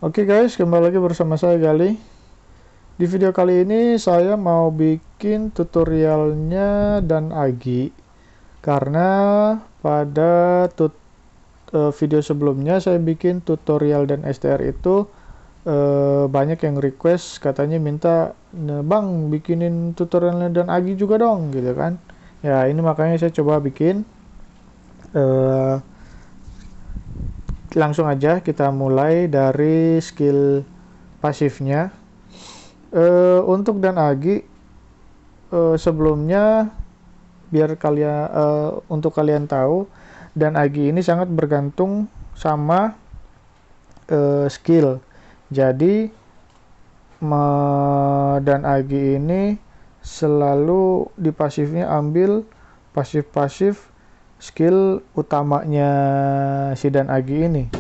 Oke guys, kembali lagi bersama saya Gali. Di video kali ini saya mau bikin tutorialnya dan Agi. Karena pada video sebelumnya saya bikin tutorial dan STR itu banyak yang request, katanya minta, Bang bikinin tutorialnya dan Agi juga dong gitu kan. Ya ini makanya saya coba bikin. Langsung aja kita mulai dari skill pasifnya. Untuk dan Agi, sebelumnya biar kalian untuk kalian tahu, dan Agi ini sangat bergantung sama skill. Jadi dan Agi ini selalu di pasifnya ambil pasif-pasif skill utamanya si dan Agi ini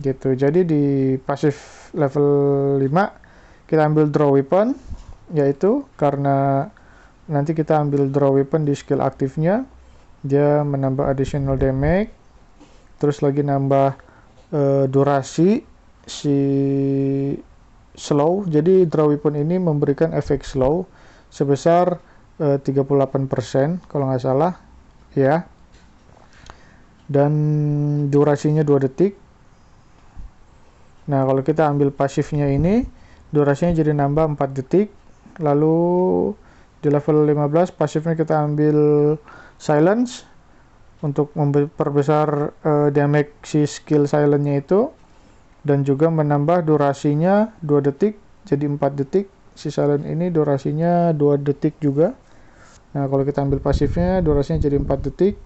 gitu. Jadi di pasif level 5 kita ambil draw weapon, yaitu karena nanti kita ambil draw weapon di skill aktifnya, dia menambah additional damage, terus lagi nambah durasi si slow. Jadi draw weapon ini memberikan efek slow sebesar 38% kalau nggak salah ya, dan durasinya 2 detik. Nah kalau kita ambil pasifnya ini, durasinya jadi nambah 4 detik. Lalu di level 15 pasifnya kita ambil silence untuk memperbesar damage si skill silentnya itu, dan juga menambah durasinya 2 detik jadi 4 detik. Si silent ini durasinya 2 detik juga. Nah kalau kita ambil pasifnya, durasinya jadi 4 detik.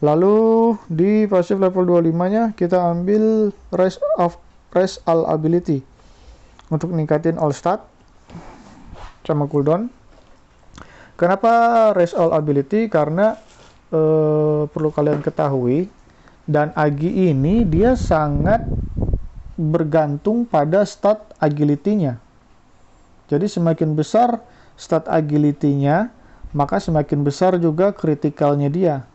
Lalu di pasif level 25 nya kita ambil raise all ability untuk ningkatin all stat sama cooldown. Kenapa raise all ability? Karena perlu kalian ketahui, dan Agi ini dia sangat bergantung pada stat agility-nya. Jadi semakin besar stat agility-nya, maka semakin besar juga kritikalnya dia.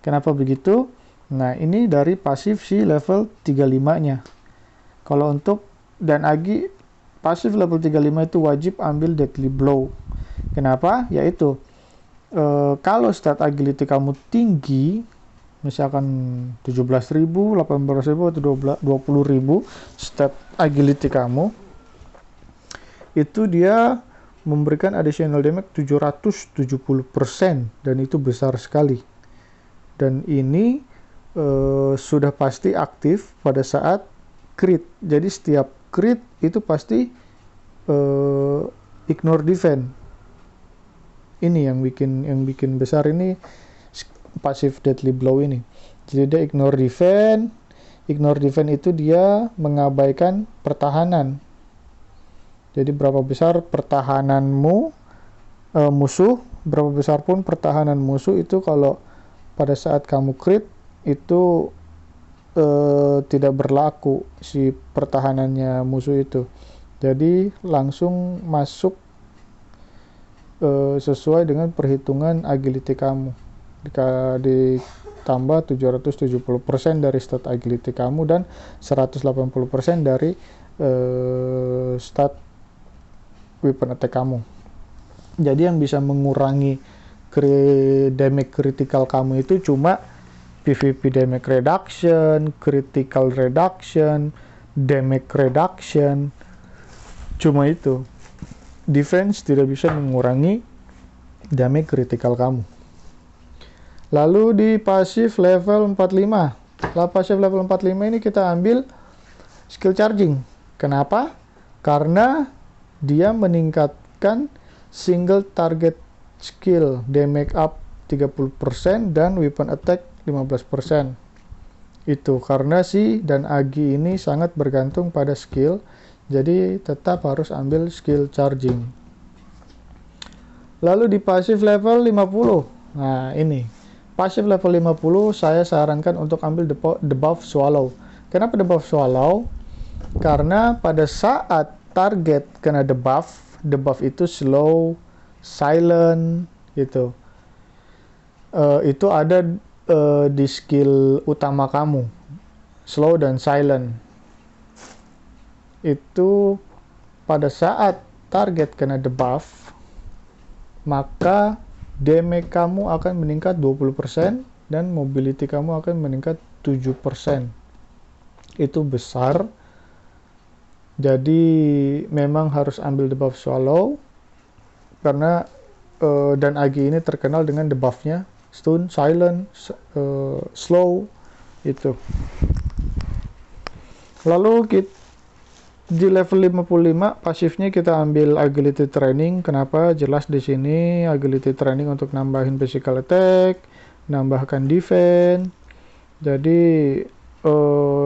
Kenapa begitu? Nah ini dari pasif si level 35-nya. Kalau untuk dan Agi, pasif level 35 itu wajib ambil deadly blow. Kenapa? Yaitu kalau stat agility kamu tinggi, misalkan 17.000, 18.000 atau 20.000 stat agility kamu, itu dia memberikan additional damage 770%, dan itu besar sekali. Dan ini sudah pasti aktif pada saat crit. Jadi setiap crit itu pasti ignore defense. Ini yang bikin besar ini pasif deadly blow ini. Jadi dia ignore defense. Ignore defense itu dia mengabaikan pertahanan. Jadi berapa besar pertahananmu musuh, berapa besar pun pertahanan musuh itu, kalau pada saat kamu crit itu tidak berlaku si pertahanannya musuh itu. Jadi langsung masuk sesuai dengan perhitungan agility kamu. Ditambah 770% dari stat agility kamu dan 180% dari stat weapon attack kamu. Jadi yang bisa mengurangi damage critical kamu itu cuma PvP damage reduction, critical reduction, damage reduction, cuma itu. Defense tidak bisa mengurangi damage critical kamu. Lalu di pasif level 45. Pasif level 45 ini kita ambil skill charging. Kenapa? Karena dia meningkatkan single target skill damage up 30% dan weapon attack 15%. Itu karena si dan Agi ini sangat bergantung pada skill, jadi tetap harus ambil skill charging. Lalu di pasif level 50. Nah ini pasif level 50 saya sarankan untuk ambil debuff swallow. Kenapa debuff swallow? Karena pada saat target kena debuff itu slow, silent gitu. Itu ada di skill utama kamu. slow dan silent. Itu pada saat target kena debuff, maka damage kamu akan meningkat 20% dan mobility kamu akan meningkat 7%. Itu besar. Jadi memang harus ambil debuff swallow karena dan Agi ini terkenal dengan debuffnya stun, silent, slow itu. Lalu di level 55 pasifnya kita ambil agility training. Kenapa? Jelas di sini agility training untuk nambahin physical attack, nambahkan defense. Jadi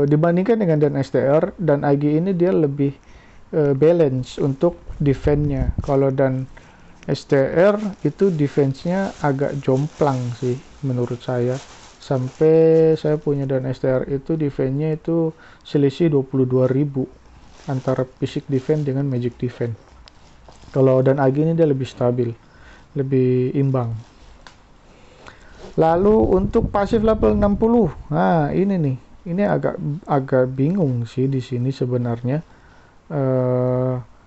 dibandingkan dengan dan STR, dan Agi ini dia lebih balance untuk defense-nya. Kalau dan STR itu defense-nya agak jomplang sih menurut saya. Sampai saya punya dan STR itu defense-nya itu selisih 22.000 antara fisik defense dengan magic defense. Kalau dan Agi ini dia lebih stabil, lebih imbang. Lalu untuk pasif level 60. Nah, ini nih. Ini agak bingung sih di sini sebenarnya.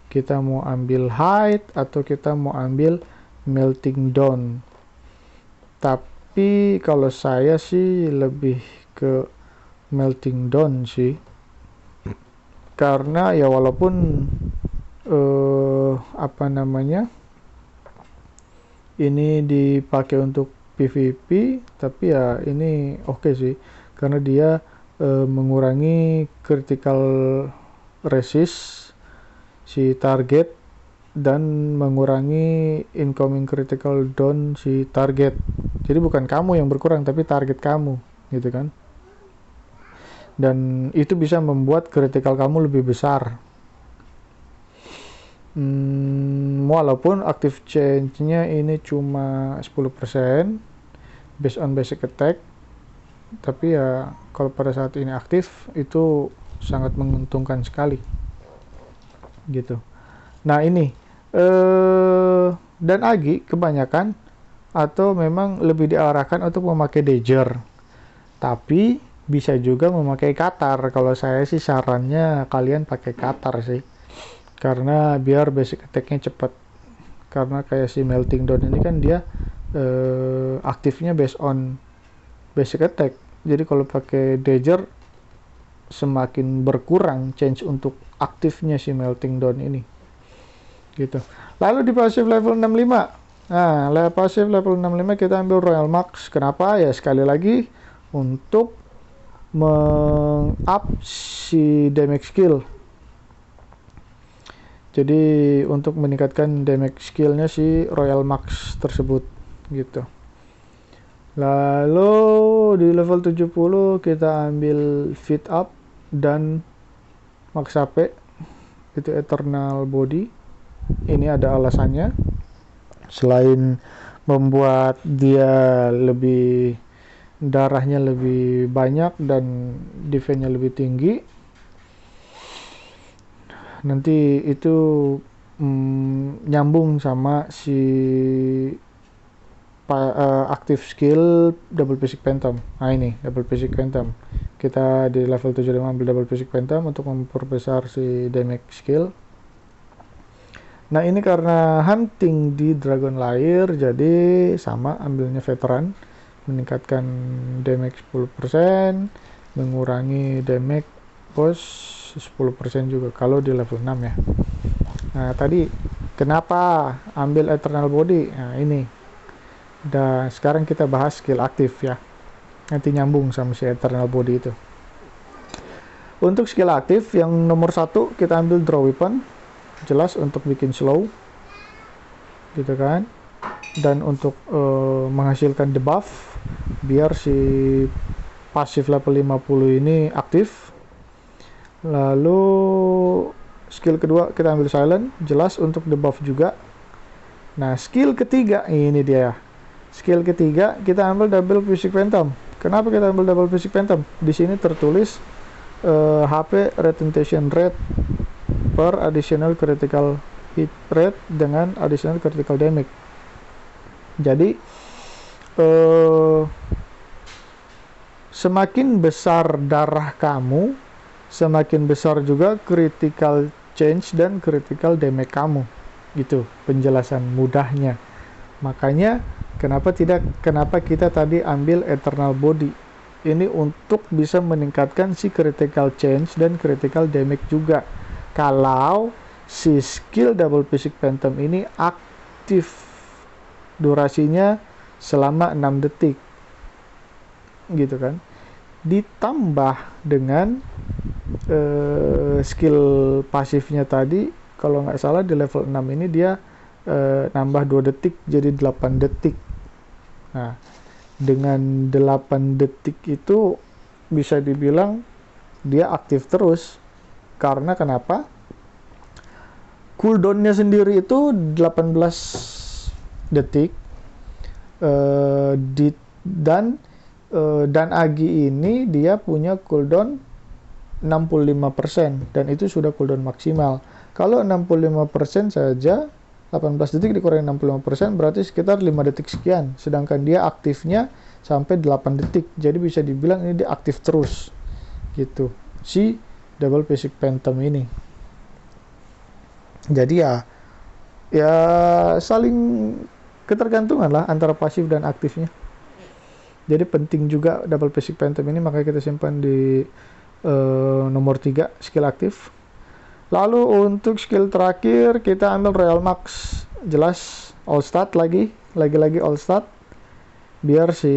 Kita mau ambil height atau kita mau ambil melting down. Tapi kalau saya sih lebih ke melting down sih. Karena ya walaupun ini dipakai untuk PvP, tapi ya ini oke sih. Karena dia mengurangi critical resist si target dan mengurangi incoming critical down si target. Jadi bukan kamu yang berkurang tapi target kamu gitu kan. Dan itu bisa membuat critical kamu lebih besar. Walaupun active change-nya ini cuma 10% based on basic attack, tapi ya kalau pada saat ini aktif itu sangat menguntungkan sekali gitu. Nah ini dan Agi kebanyakan atau memang lebih diarahkan untuk memakai Dagger, tapi bisa juga memakai Katar. Kalau saya sih sarannya kalian pakai Katar sih, karena biar basic attack-nya cepat. Karena kayak si melting down ini kan dia aktifnya based on basic attack, jadi kalau pakai Dagger semakin berkurang chance untuk aktifnya si melting down ini gitu. Lalu di passive level 65. Nah, passive level 65 kita ambil Royal Max. Kenapa? Ya sekali lagi untuk meng-up si damage skill. Jadi untuk meningkatkan damage skillnya si Royal Max tersebut gitu. Lalu di level 70 kita ambil Fit Up dan Max HP itu Eternal Body. Ini ada alasannya, selain membuat dia lebih darahnya lebih banyak dan defense-nya lebih tinggi, nanti itu nyambung sama si active skill Double Physic Phantom. Nah ini Double Physic Phantom, kita di level 75 ambil Double Physic Phantom untuk memperbesar si damage skill. Nah ini karena hunting di Dragon Lair, jadi sama ambilnya Veteran, meningkatkan damage 10%, mengurangi damage boss 10% juga kalau di level 6 ya. Nah tadi kenapa ambil Eternal Body? Nah ini. Dan sekarang kita bahas skill aktif ya. Nanti nyambung sama si Eternal Body itu. Untuk skill aktif yang nomor 1 kita ambil Draw Weapon. Jelas untuk bikin slow gitu kan. Dan untuk menghasilkan debuff biar si pasif level 50 ini aktif. Lalu skill kedua kita ambil Silent, jelas untuk debuff juga. Nah skill ketiga ini dia. Skill ketiga kita ambil Double Physic Phantom. Kenapa kita ambil Double Physic Phantom? Di sini tertulis HP retention rate per additional critical hit rate dengan additional critical damage. Jadi semakin besar darah kamu, semakin besar juga critical change dan critical damage kamu. Gitu penjelasan mudahnya. Makanya kenapa kita tadi ambil eternal body. Ini untuk bisa meningkatkan si critical change dan critical damage juga. Kalau si skill double physic phantom ini aktif, durasinya selama 6 detik. Gitu kan. Ditambah dengan skill pasifnya tadi, kalau nggak salah di level 6 ini dia nambah 2 detik jadi 8 detik. Nah, dengan 8 detik itu bisa dibilang dia aktif terus. Karena kenapa? Cooldownnya sendiri itu 18 detik. Dan Agi ini dia punya cooldown 65% dan itu sudah cooldown maksimal. Kalau 65% saja 18 detik dikurangi 65% berarti sekitar 5 detik sekian. Sedangkan dia aktifnya sampai 8 detik. Jadi bisa dibilang ini dia aktif terus. Gitu. Si double physic phantom ini. Jadi ya saling ketergantungan lah antara pasif dan aktifnya. Jadi penting juga double physic phantom ini, makanya kita simpan di nomor 3 skill aktif. Lalu untuk skill terakhir kita ambil Royal Max, jelas all stat lagi all stat, biar si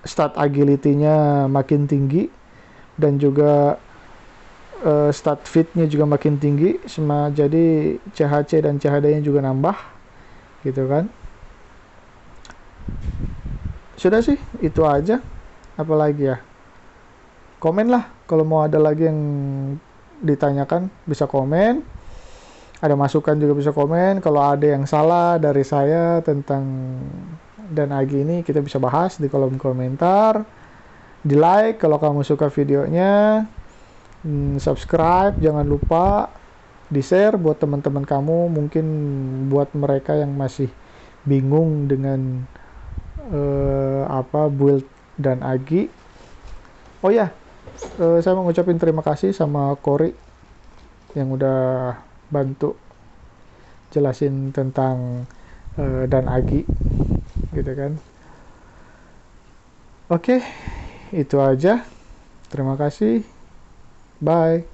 stat agility-nya makin tinggi dan juga stat fit-nya juga makin tinggi, jadi CHC dan CHD-nya juga nambah, gitu kan. Sudah sih, itu aja. Apalagi ya? Komen lah kalau mau ada lagi yang ditanyakan, bisa komen. Ada masukan juga bisa komen. Kalau ada yang salah dari saya tentang Dan Agi ini, kita bisa bahas di kolom komentar. Di like kalau kamu suka videonya, subscribe jangan lupa, di share buat teman-teman kamu, mungkin buat mereka yang masih bingung dengan build Dan Agi. Oh ya, saya mau ngucapin terima kasih sama Cory yang udah bantu jelasin tentang Dan Agi, gitu kan. Oke, itu aja. Terima kasih. Bye.